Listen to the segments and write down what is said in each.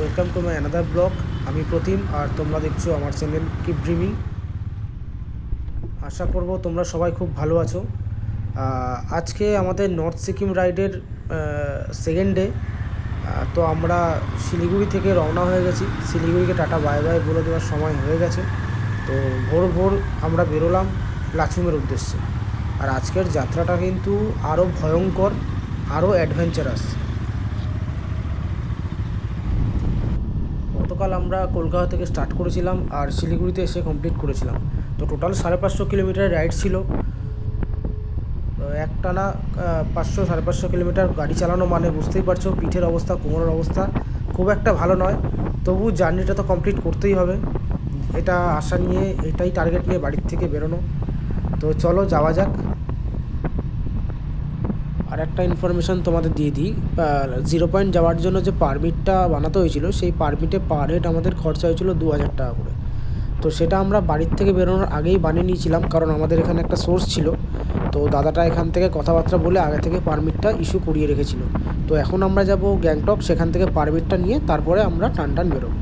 Welcome to my another blog. আমি প্রতিম আর তোমরা দেখছো আমার চ্যানেল কিপ ড্রিমিং। আশা করব তোমরা সবাই খুব ভালো আছো। আজকে আমাদের নর্থ সিকিম রাইডের সেকেন্ড ডে। তো আমরা শিলিগুড়ি থেকে রওনা হয়ে গেছি। শিলিগুড়িকে টাটা বাই বাই বলে দেওয়ার সময় হয়ে গেছে। তো ভোর ভোর আমরা বেরোলাম লাচুংয়ের উদ্দেশ্যে। আর আজকের যাত্রাটা কিন্তু আরও ভয়ঙ্কর, আরও অ্যাডভেঞ্চারাস। গতকাল আমরা কলকাতা থেকে স্টার্ট করেছিলাম আর শিলিগুড়িতে এসে কমপ্লিট করেছিলাম। তো টোটাল 550 কিলোমিটার রাইড ছিল। একটানা 500-550 কিলোমিটার গাড়ি চালানো মানে বুঝতেই পারছো পিঠের অবস্থা, কোমরের অবস্থা খুব একটা ভালো নয়। তবু জার্নিটা তো কমপ্লিট করতেই হবে, এটা আশা নিয়ে, এটাই টার্গেট নিয়ে বাড়ির থেকে বেরোনো। তো চলো যাওয়া যাক। আর একটা ইনফরমেশান তোমাদের দিয়ে দিই, 0 পয়েন্ট যাওয়ার জন্য যে পারমিটটা বানাতে হয়েছিল সেই পারমিটে পার হেড আমাদের খরচা হয়েছিল 2000 টাকা করে। তো সেটা আমরা বাড়ির থেকে বেরোনোর আগেই বানিয়ে নিয়েছিলাম, কারণ আমাদের এখানে একটা সোর্স ছিল। তো দাদাটা এখান থেকে কথাবার্তা বলে আগে থেকে পারমিটটা ইস্যু করিয়ে রেখেছিল। তো এখন আমরা যাব গ্যাংটক, সেখান থেকে পারমিটটা নিয়ে তারপরে আমরা টান বেরোবো।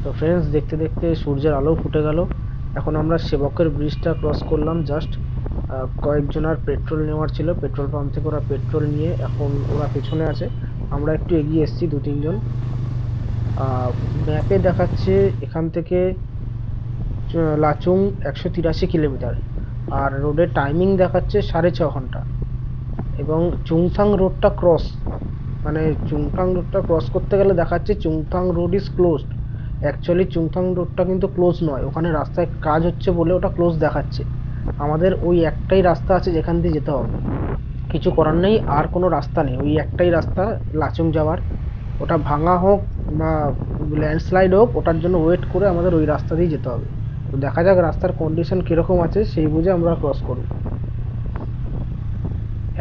তো ফ্রেন্ডস, দেখতে দেখতে সূর্যের আলো ফুটে গেল। এখন আমরা সেবকের ব্রিজটা ক্রস করলাম জাস্ট। কয়েকজনের পেট্রোল নেওয়ার ছিল, পেট্রোল পাম্প থেকে ওরা পেট্রোল নিয়ে এখন ওরা পেছনে আছে, আমরা একটু এগিয়ে এসেছি 2-3 জন। ম্যাপে দেখাচ্ছে এখান থেকে লাচুং 183 কিলোমিটার, আর রোডের টাইমিং দেখাচ্ছে 6.5 ঘন্টা। এবং চুংথাং রোডটা ক্রস, মানে চুংথাং রোডটা ক্রস করতে গেলে দেখাচ্ছে Chungthang road is closed. Actually Chungthang রোডটা কিন্তু ক্লোজ নয়, ওখানে রাস্তায় কাজ হচ্ছে বলে ওটা ক্লোজ দেখাচ্ছে। আমাদের ওই একটাই রাস্তা আছে যেখান দিয়ে যেতে হবে, কিছু করার নেই, আর কোনো রাস্তা নেই, ওই একটাই রাস্তা লাচুং যাওয়ার। ওটা ভাঙা হোক বা ল্যান্ডস্লাইড হোক, ওটার জন্য ওয়েট করে আমাদের ওই রাস্তা দিয়ে যেতে হবে। তো দেখা যাক রাস্তার কন্ডিশন কীরকম আছে, সেই বুঝে আমরা ক্রস করব।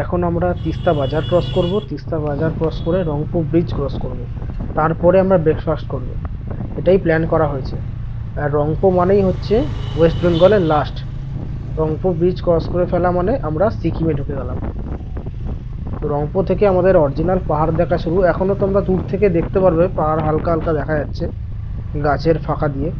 এখন আমরা তিস্তা বাজার ক্রস করব, তিস্তা বাজার ক্রস করে রংপুর ব্রিজ ক্রস করব, তারপরে আমরা ব্রেকফাস্ট করব। এটাই প্ল্যান করা হয়েছে। আর রংপুর মানেই হচ্ছে ওয়েস্ট বেঙ্গলের লাস্ট। রংপুর ব্রিজ ক্রস করে ফেলা মানে আমরা সিকিমে ঢুকে গেলাম। তো রংপুর থেকে আমাদের অরিজিনাল পাহাড় দেখা শুরু। এখনও তোমরা দূর থেকে দেখতে পারবে পাহাড় হালকা হালকা দেখা যাচ্ছে গাছের ফাঁকা দিয়ে।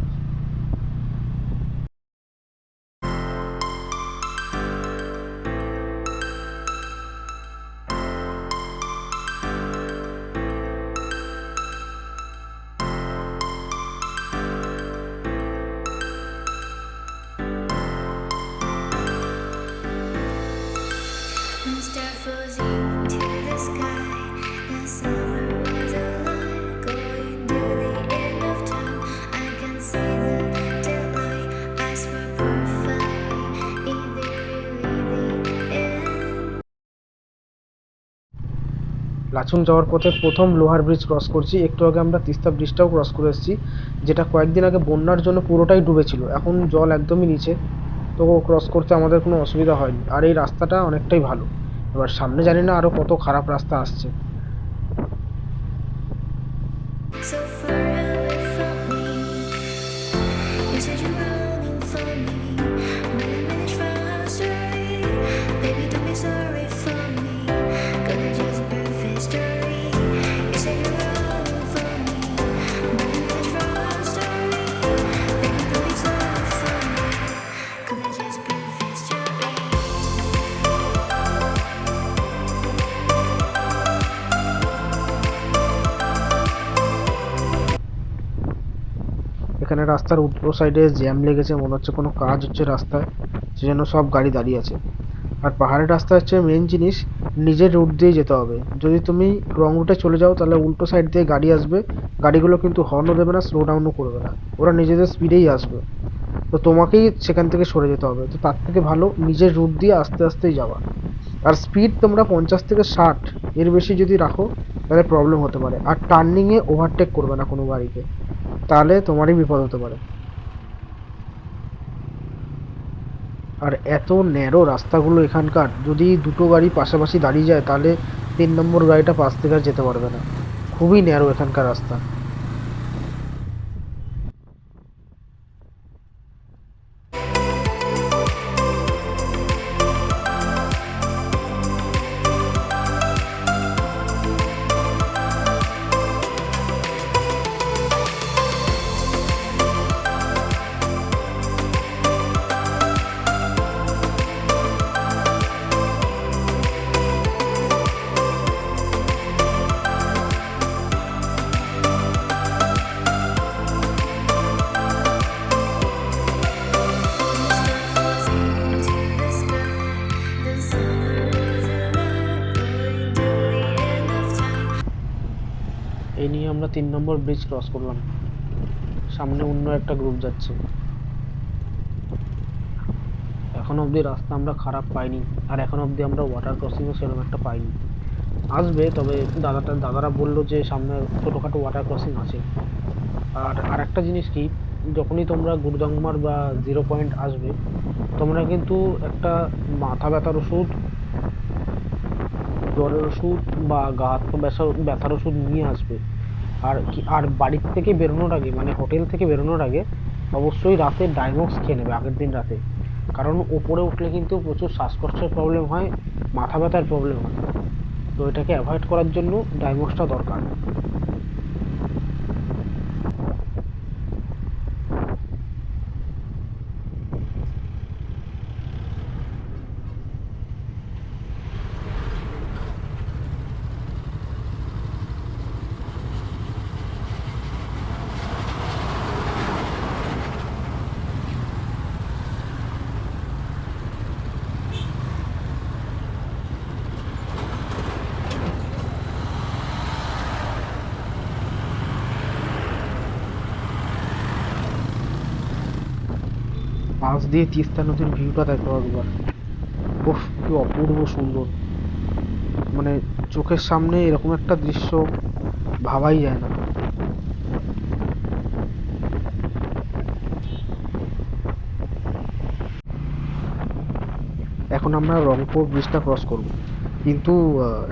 লাচুং যাওয়ার পথে প্রথম লোহার ব্রিজ ক্রস করছি। একটু আগে আমরা তিস্তা ব্রিজটাও ক্রস করে এসেছি, যেটা কয়েকদিন আগে বন্যার জন্য পুরোটাই ডুবেছিল, এখন জল একদমই নিচে। তো ক্রস করতে আমাদের কোনো অসুবিধা হয়নি, আর এই রাস্তাটা অনেকটাই ভালো। এবার সামনে জানি না আরও কত খারাপ রাস্তা আসছে। এখানে রাস্তার উল্টো সাইডে জ্যাম লেগেছে, মনে হচ্ছে কোনো কাজ হচ্ছে রাস্তায়, সেজন্য সব গাড়ি দাঁড়িয়ে আছে। আর পাহাড়ের রাস্তা হচ্ছে মেন জিনিস, নিজের রুট দিয়ে যেতে হবে। যদি তুমি রং রুটে চলে যাও তাহলে উল্টো সাইড দিয়ে গাড়ি আসবে, গাড়িগুলো কিন্তু হর্নও দেবে না, স্লো ডাউনও করবে না, ওরা নিজেদের স্পিডেই আসবে। তো তোমাকেই সেখান থেকে সরে যেতে হবে। তো তার থেকে ভালো নিজের রুট দিয়ে আস্তে আস্তেই যাওয়া। আর স্পিড তোমরা 50 থেকে 60, এর বেশি যদি রাখো তাহলে প্রবলেম হতে পারে। আর টার্নিংয়ে ওভারটেক করবে না কোনো গাড়িকে, তাহলে তোমারই বিপদ হতে পারে। আর এত ন্যারো রাস্তাগুলো এখানকার, যদি দুটো গাড়ি পাশাপাশি দাঁড়িয়ে যায় তাহলে 3 নম্বর গাড়িটা পাশ থেকে আর যেতে পারবে না। খুবই ন্যারো এখানকার রাস্তা। এই নিয়ে আমরা 3 নম্বর ব্রিজ ক্রস করলাম, সামনে অন্য একটা গ্রুপ যাচ্ছে। এখন অবধি রাস্তা আমরা খারাপ পাইনি, আর এখন অবধি আমরা ওয়াটার ক্রসিংও সেরকম একটা পাইনি। আসবে, তবে দাদারা বললো যে সামনে ছোটোখাটো ওয়াটার ক্রসিং আছে। আর আরেকটা জিনিস কি, যখনই তোমরা গুরুদাংমার বা 0 পয়েন্ট আসবে, তোমরা কিন্তু একটা মাথা ব্যথার ওষুধ, জ্বরের ওষুধ বা গা হাত পা ব্যথার ওষুধ নিয়ে আসবে। আর বাড়ির থেকে বেরোনোর আগে, মানে হোটেল থেকে বেরোনোর আগে অবশ্যই রাতে ডাইমক্স খেয়ে নেবে, আগের দিন রাতে। কারণ ওপরে উঠলে কিন্তু প্রচুর শ্বাসকষ্টের প্রবলেম হয়, মাথা ব্যথার প্রবলেম হয়। তো এটাকে অ্যাভয়েড করার জন্য ডাইমক্সটা দরকার। 5 দিয়ে তিস্তা নদীর ভিউটা দেখো একবার। উফ, কি অপূর্ব সুন্দর! মানে চোখের সামনে এরকম একটা দৃশ্য ভাবাই যায় না। এখন আমরা রংপুর ব্রিজটা ক্রস করব, কিন্তু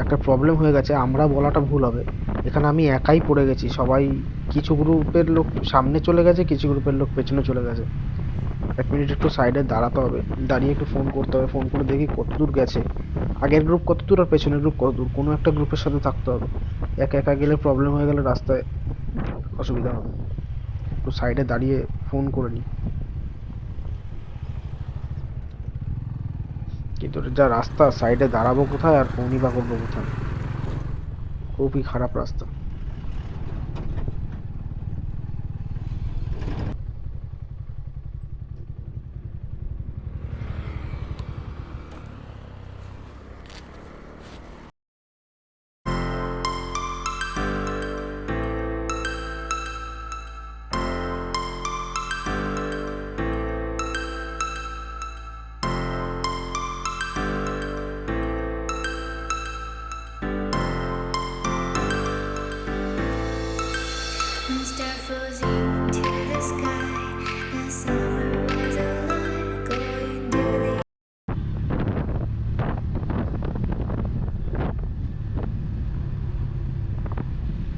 একটা প্রবলেম হয়ে গেছে, আমরা বলাটা ভুল হবে। এখানে আমি একাই পড়ে গেছি, সবাই কিছু গ্রুপের লোক সামনে চলে গেছে, কিছু গ্রুপের লোক পেছনে চলে গেছে। 1 মিনিট একটু সাইডে দাঁড়াতে হবে, দাঁড়িয়ে একটু ফোন করতে হবে, ফোন করে দেখি কত দূর গেছে, আগের গ্রুপ কত দূর আর পেছনের গ্রুপ কত দূর, কোনো একটা গ্রুপের সাথে থাকতে হবে। একা একা গেলে প্রবলেম হয়ে গেলে রাস্তায় অসুবিধা হবে। একটু সাইডে দাঁড়িয়ে ফোন করে নিই। কিন্তু যা রাস্তা, সাইডে দাঁড়াবো কোথায় আর ফোনই বা করবো কোথায়? খুবই খারাপ রাস্তা।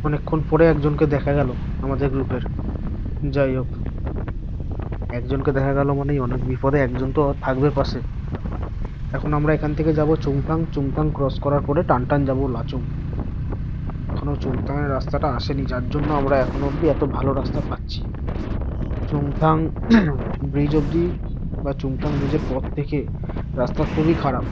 অনেকক্ষণ পরে একজনকে দেখা গেল আমাদের গ্রুপের। যাই হোক, একজনকে দেখা গেল মানেই অনেক বিপদে একজন তো থাকবে পাশে। এখন আমরা এখান থেকে যাব চুংথাং, চুংথাং ক্রস করার পরে টানটান যাব লাচুং। এখনো চুংথাং এর রাস্তাটা আসেনি, যার জন্য আমরা এখনো অব্দি এত ভালো রাস্তা পাচ্ছি। চুংথাং ব্রিজ অব্দি বা চুংথাং ব্রিজের পর থেকে রাস্তা খুবই খারাপ।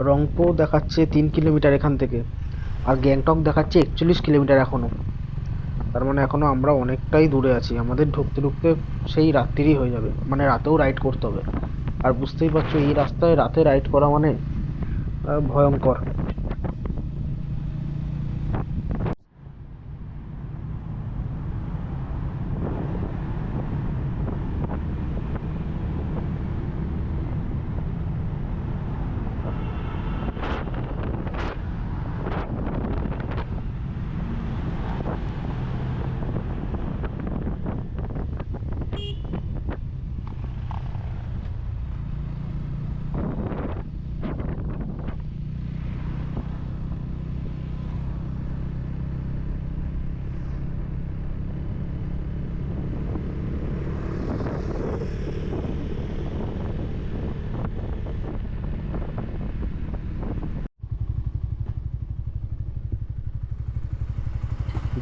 রংপুর দেখাচ্ছে 3 কিলোমিটার এখান থেকে, আর গ্যাংটক দেখাচ্ছে 41 কিলোমিটার এখনো। তার মানে এখনো আমরা অনেকটাই দূরে আছি, আমাদের ঢুকতে ঢুকতে সেই রাত্রিরই হয়ে যাবে, মানে রাতেও রাইড করতে হবে। আর বুঝতেই পারছো এই রাস্তায় রাতে রাইড করা মানে ভয়ঙ্কর।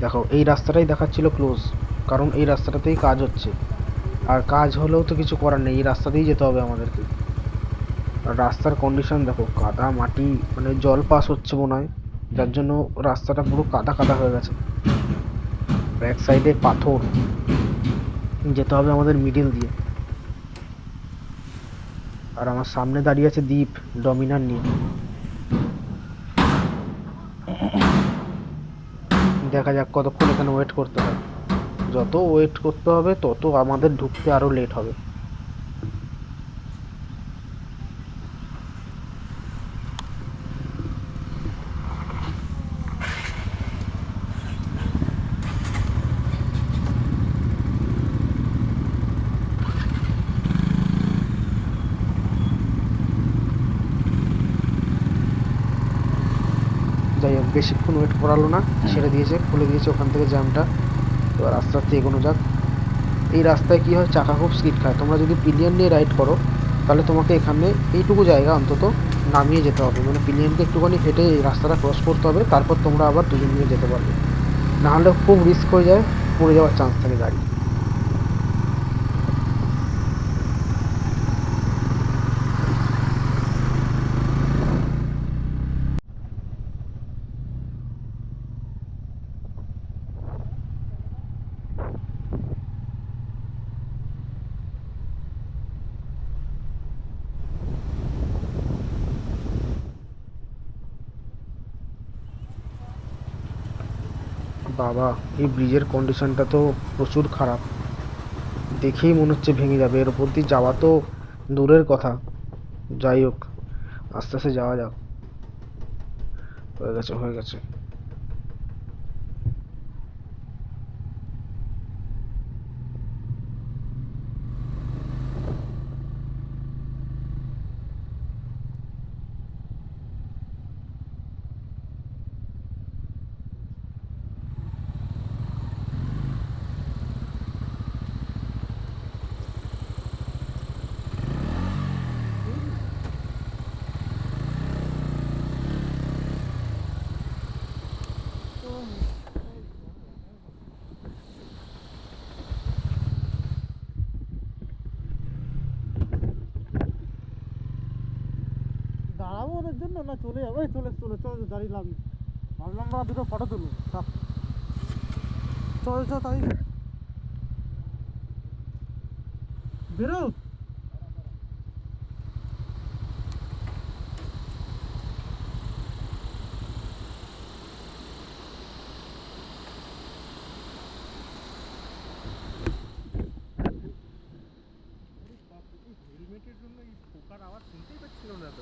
দেখো এই রাস্তাটাই দেখাচ্ছিল ক্লোজ, কারণ এই রাস্তাটাতেই কাজ হচ্ছে। আর কাজ হলেও তো কিছু করার নেই, এই রাস্তাতেই যেতে হবে আমাদেরকে। আর রাস্তার কন্ডিশন দেখো, কাদা মাটি, মানে জল পাস হচ্ছে মনে হয়, যার জন্য রাস্তাটা পুরো কাদা কাদা হয়ে গেছে। ব্যাক সাইডে পাথর, যেতে হবে আমাদের মিডিল দিয়ে। আর আমার সামনে দাঁড়িয়ে আছে দ্বীপ ডমিনার নিয়ে। দেখা যাক কতক্ষণ এখানে ওয়েট করতে হয়। যত ওয়েট করতে হবে তত আমাদের ঢুকতে আরো লেট হবে। যাই হোক, বেশিক্ষণ ওয়েট করালো না, ছেড়ে দিয়েছে, খুলে দিয়েছে ওখান থেকে জ্যামটা। এবার আস্তে আস্তে এগোনো যাক। এই রাস্তায় কি হয়, চাকা খুব স্লিপ খায়। তোমরা যদি পিলিয়ন নিয়ে রাইড করো তাহলে তোমাকে এখানে এইটুকু জায়গা অন্তত নামিয়ে যেতে হবে, মানে পিলিয়নকে একটুখানি হেঁটে এই রাস্তাটা ক্রস করতে হবে, তারপর তোমরা আবার দুজন মিলে যেতে পারবে। নাহলে খুব রিস্ক হয়ে যায়, পড়ে যাওয়ার চান্স থাকে গাড়ি। বাবা, এই ব্রিজের কন্ডিশনটা তো প্রচুর খারাপ, দেখেই মনে হচ্ছে ভেঙে যাবে। এর উপর দিয়ে যাওয়া তো দূরের কথা। যাই হোক, আস্তে আস্তে যাওয়া যাক। হয়ে গেছে হয়ে গেছে। দাঁড়াবো ওদের জন্য না চলে যাবো? এই চলে চলে চলে দাঁড়িয়ে লাভ নেই। ভাবলাম আমরা দুটো ফটো তুলবো। চল চল তাই বেরো। হেলমেটের জন্য এই পোকার আওয়াজ শুনতেই পাচ্ছিল না এত।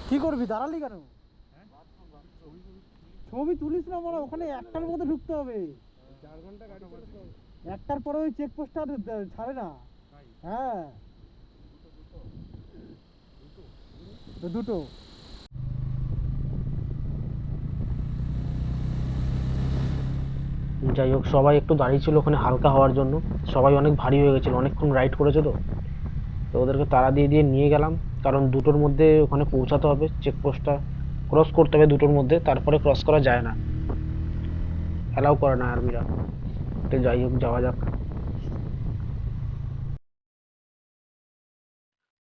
কি করবি, দাঁড়ালি কেন? ছবি তুলিস না, মানে ওখানে একটার মধ্যে ঢুকতে হবে। 4 ঘন্টা গাড়ি চলে, একটার পরে ওই চেকপোস্টটা ছাড়ে না। হ্যাঁ দুটো। যাই হোক, সবাই একটু দাঁড়িয়ে ছিল ওখানে হালকা হওয়ার জন্য। সবাই অনেক ভারী হয়ে গেছিল, অনেকক্ষণ রাইড করেছে তো। তো ওদেরকে তাড়া দিয়ে দিয়ে নিয়ে গেলাম, কারণ দুটোর মধ্যে ওখানে পৌঁছাতে হবে, চেকপোস্টটা ক্রস করতে হবে দুটোর মধ্যে, তারপরে ক্রস করা যায় না, অ্যালাউ করে না আর্মিরা। তো যাই হোক, যাওয়া যাক।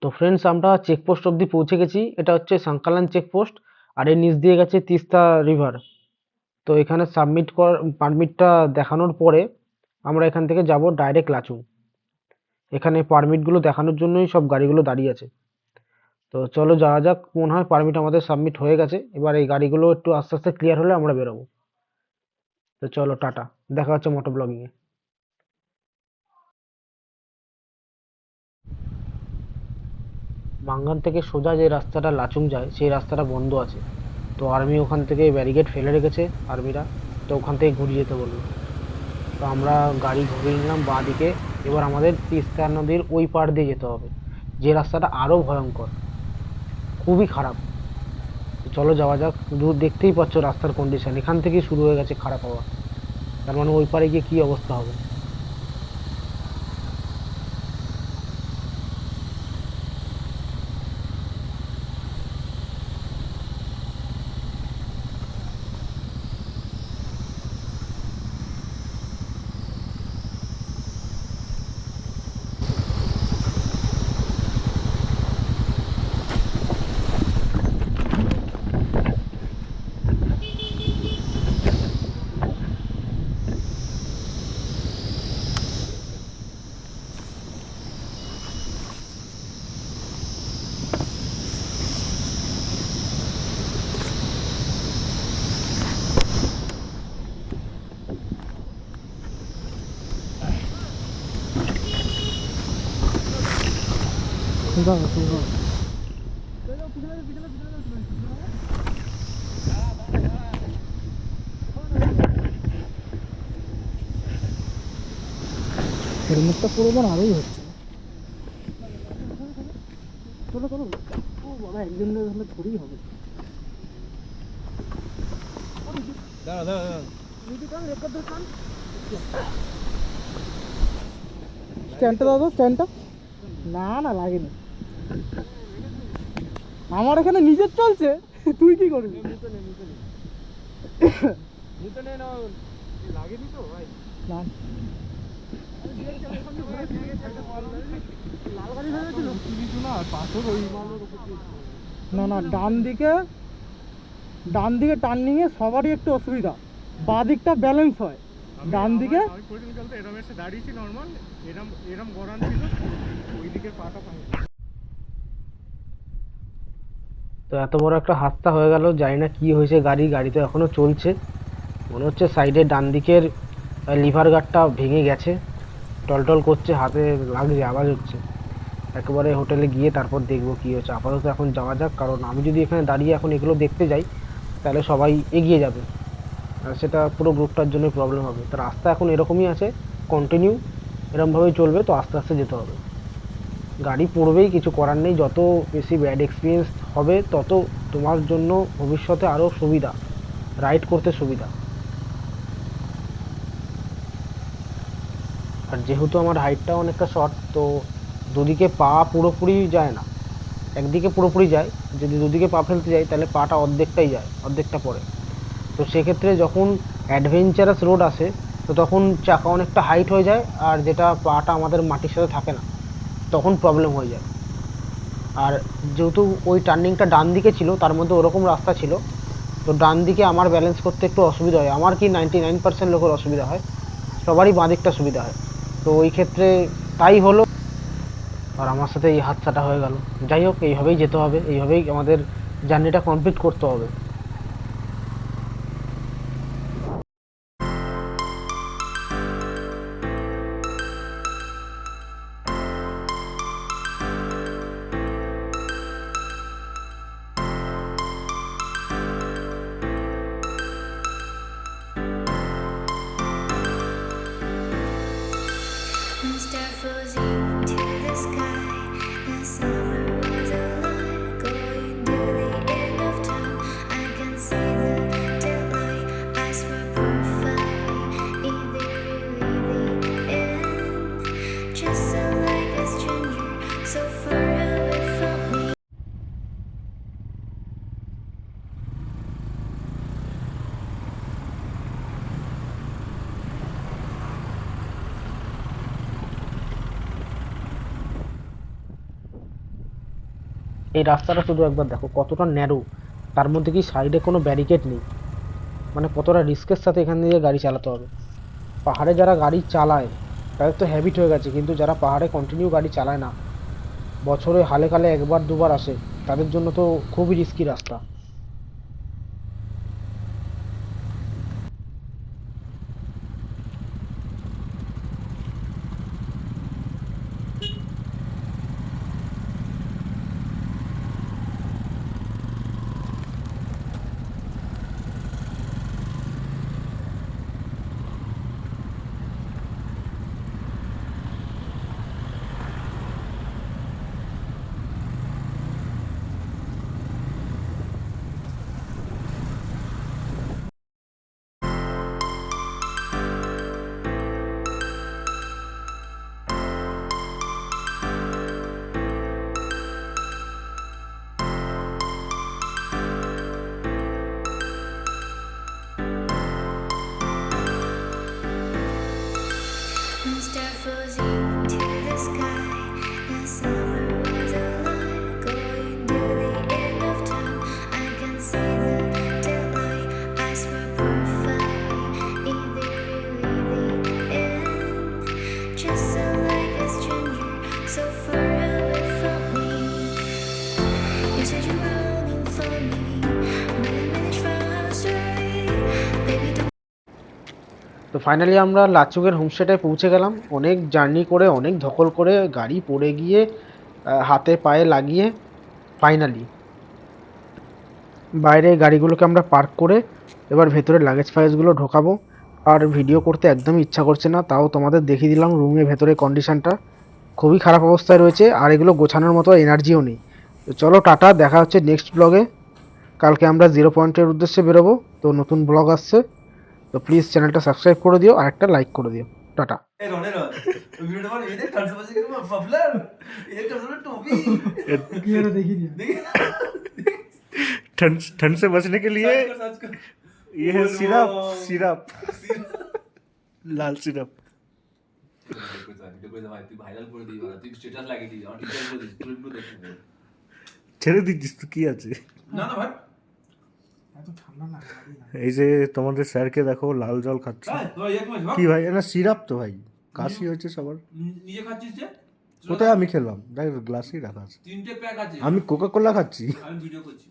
তো ফ্রেন্ডস, আমরা চেকপোস্ট অবধি পৌঁছে গেছি। এটা হচ্ছে সাংকালান চেকপোস্ট, আর এর নিচ দিয়ে গেছে তিস্তা রিভার। তো এখানে সাবমিট পারমিটটা দেখানোর পরে আমরা এখান থেকে যাব ডাইরেক্ট লাচুং। এখানে পারমিটগুলো দেখানোর জন্যই সব গাড়িগুলো দাঁড়িয়ে আছে। তো চলো যাওয়া যাক। মনে হয় পারমিট আমাদের সাবমিট হয়ে গেছে। এবার এই গাড়িগুলো একটু আস্তে আস্তে ক্লিয়ার হলে আমরা বেরোবো। তো চলো, টাটা, দেখা হচ্ছে মোটো ব্লগিং এ। মাঙ্গান থেকে সোজা যে রাস্তাটা লাচুং যায় সেই রাস্তাটা বন্ধ আছে। তো আর্মি ওখান থেকে ব্যারিকেড ফেলে রেখেছে, আর্মিরা। তো ওখান থেকে ঘুরিয়ে যেতে বললো। তো আমরা গাড়ি ঘুরিয়ে নিলাম বাঁ দিকে। এবার আমাদের তিস্তা নদীর ওই পার দিয়ে যেতে হবে, যে রাস্তাটা আরো ভয়ঙ্কর, খুবই খারাপ। তো চলো যাওয়া যাক। দূর দেখতেই পাচ্ছ রাস্তার কন্ডিশন, এখান থেকেই শুরু হয়ে গেছে খারাপ হওয়া। তার মানে ওই পারে গিয়ে কি অবস্থা হবে। হেলমেটটা পরে যেন আরোই হচ্ছে। চলো চলো, ও বাবা, একজন হলে থোড়ি হবে। দাঁড়া দাঁড়া দাঁড়া, স্ট্যান্ডটা দাও তো, স্ট্যান্ডটা। না না, লাগেনি। আমার এখানে নিজের চলছে, তুই কি করবি? লাগেনি তো ভাই। না না, ডান দিকে টার্নিং এ সবারই একটু অসুবিধা, বাঁ দিকটা ব্যালেন্স হয়, ডান দিকে। এরম এসে দাঁড়িয়েছি নর্মাল, এরম গড়ান ছিল, ওই দিকের পাটা পাই। তো এত বড় একটা হাদসা হয়ে গেল, জানি না কি হয়েছে। গাড়ি তো এখনো চলছে। মনে হচ্ছে সাইডে ডান দিকের লিভার গার্ডটা ভেঙে গেছে, টলটল করছে, হাতে লাগছে, আওয়াজ হচ্ছে। একেবারে হোটেলে গিয়ে তারপর দেখবো কি হচ্ছে। আপাতত এখন যাওয়া যাক, কারণ আমি যদি এখানে দাঁড়িয়ে এখন এগুলো দেখতে যাই তাহলে সবাই এগিয়ে যাবে, আর সেটা পুরো গ্রুপটার জন্য প্রবলেম হবে। তো রাস্তা এখন এরকমই আছে, কন্টিনিউ এরকমভাবেই চলবে। তো আস্তে আস্তে যেতে হবে, গাড়ি পড়বেই, কিছু করার নেই। যত বেশি ব্যাড এক্সপিরিয়েন্স হবে তত তোমার জন্য ভবিষ্যতে আরও সুবিধা, রাইড করতে সুবিধা। আর যেহেতু আমার হাইটটা অনেকটা শর্ট, তো দুদিকে পা পুরোপুরি যায় না, একদিকে পুরোপুরি যায়। যদি দুদিকে পা ফেলতে যাই তাহলে পাটা অর্ধেকটাই যায়, অর্ধেকটা পড়ে। তো সেক্ষেত্রে যখন অ্যাডভেঞ্চারাস রোড আসে, তো তখন চাকা অনেকটা হাইট হয়ে যায়, আর যেটা পাটা আমাদের মাটির সাথে থাকে না, তখন প্রবলেম হয়ে যায়। আর যেহেতু ওই টার্নিংটা ডান দিকে ছিল, তার মধ্যে ওরকম রাস্তা ছিল, তো ডান দিকে আমার ব্যালেন্স করতে একটু অসুবিধা হয়। আমার কি 99% লোকের অসুবিধা হয়, সবারই বাঁ দিকটা সুবিধা হয়। তো ওই ক্ষেত্রে তাই হলো, আর আমার সাথে এই হাদসাটা হয়ে গেল। যাই হোক, এইভাবেই যেতে হবে, এইভাবেই আমাদের জার্নিটা কমপ্লিট করতে হবে। One star falls into the sky, the summer was alive, going to the end of time. I এই রাস্তাটা শুধু একবার দেখো কতটা ন্যারো, তার মধ্যে কি সাইডে কোনো ব্যারিকেড নেই, মানে কতটা রিস্কের সাথে এখান দিয়ে গাড়ি চালাতে হবে। পাহাড়ে যারা গাড়ি চালায় তাদের তো হ্যাবিট হয়ে গেছে, কিন্তু যারা পাহাড়ে কন্টিনিউ গাড়ি চালায় না, বছরে হালে কালে একবার দুবার আসে, তাদের জন্য তো খুবই রিস্কি রাস্তা। Mr. Fuzzy to the sky. The summer was alive, going to the end of time. I can see the daylight. I swear perfectly, is it really the end? Just so like a stranger, so far away from me. You said you were looking for me, but I managed from our story. Baby, don't. তো finally আমরা লাচুংয়ের হোমস্টেটায় পৌঁছে গেলাম, অনেক journey করে, অনেক ধকল করে, গাড়ি পড়ে গিয়ে হাতে পায়ে লাগিয়ে ফাইনালি বাইরে গাড়িগুলোকে আমরা পার্ক করে এবার ভেতরে লাগেজ ফাগেজগুলো ঢোকাবো। আর ভিডিও করতে একদমই ইচ্ছা করছে না, তাও তোমাদের দেখিয়ে দিলাম রুমের ভেতরে কন্ডিশনটা খুবই খারাপ অবস্থায় রয়েছে, আর এগুলো গোছানোর মতো এনার্জিও নেই। তো চলো টাটা, দেখা হচ্ছে নেক্সট ব্লগে। কালকে আমরা 0 পয়েন্টের উদ্দেশ্যে বেরোবো, তো নতুন ব্লগ আসছে, তো প্লিজ চ্যানেলটা সাবস্ক্রাইব করে দিও আর একটা লাইক করে দিও। টাটা। এরন ভিডিওটা মানে এদের কাছে বসে কি পপুলার এদের কাছে টপি কি আর দেখি দিই দেখি ठंड ठंड से बचने के लिए सर्च कर ये है सिरप सिरप लाल सिरप দেখো ভাই তুই ভাইরাল করে দিই তুই স্ট্যাটাস লাগিয়ে দিই আর টিচার করে দিস তুই একটু দেখবো ছেড়ে দিচ্ছিস তো কি আছে। না না ভাই এত ঠান্ডা না এই যে তোমাদের স্যারকে দেখো লাল জল খাচ্ছে। ভাই তুই এক মাস কি ভাই না সিরাপ তো ভাই, কাশি হয়েছে সবার। নিজে খাচ্ছিস যে কোথায় আমি খেলাম, দেখ গ্লাসেই রাখা আছে। 3টে প্যাক আছে আমি কোকা কোলা খাচ্ছি। আমি ভিডিও করছি